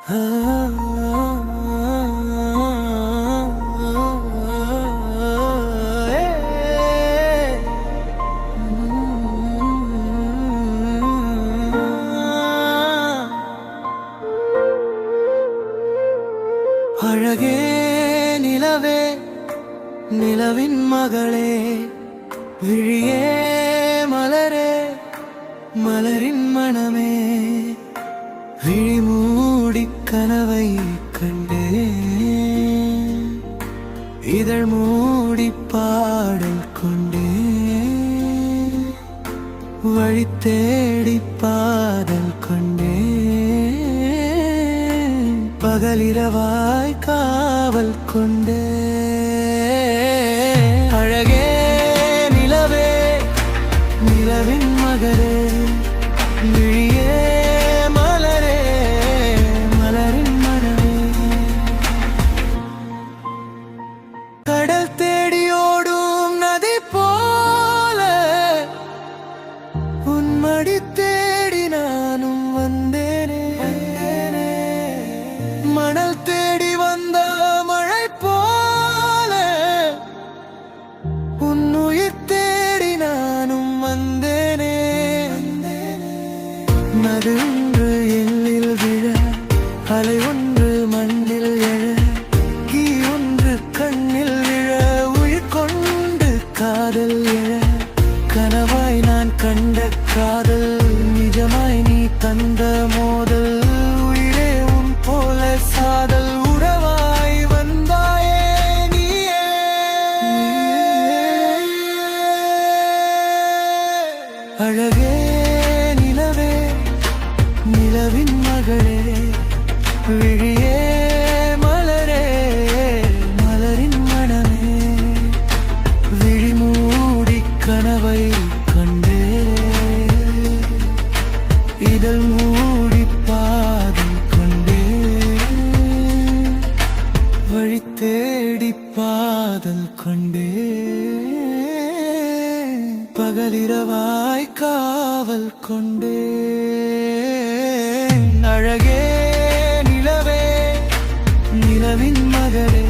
அழகே நிலவே நிலவின் மகளே, விழியே மலரே மலரின் மனமே, விழி மூடி கனவை கண்டே, இதழ் மூடி பாடல் கொண்டே, வழி தேடி பாடல் கொண்டே, பகலிரவாய் காவல் கொண்டே. அழகே நிலவே நிலவின் மகளே, விழியே மலரே மலரின் மனமே, கடல் தேடியோடும் நதி போல உன்மடி தேடி நானும் வந்தேனே, மணல் தேடி வந்த மழை போல உன்னுயிர் தேடி நானும் வந்தேனே. நது ஒன்று எல்லில் விழ, அலை ஒன்று மண்ணில் எழ, கீ ஒன்று கண்ணில் விழ, உயிர் கொண்டு காதல் எழ, கனவாய் நான் கண்ட காதல் நிஜமாய் நீ தந்த மோதல், உயிரே உன் போல சாதல், உறவாய் வந்தாயே நீயே. அழகே நிலவே நிலவின் மகளே, விழியே மலரே மலரின் மனமே, விழி மூடி கனவை கண்டே, இதழ் மூடி பாதம் கொண்டே, வழி தேடி பாதல் கொண்டே, பகலிரவாய் காவல் கொண்டே. அழகே நிலவே நிலவின் மகளே,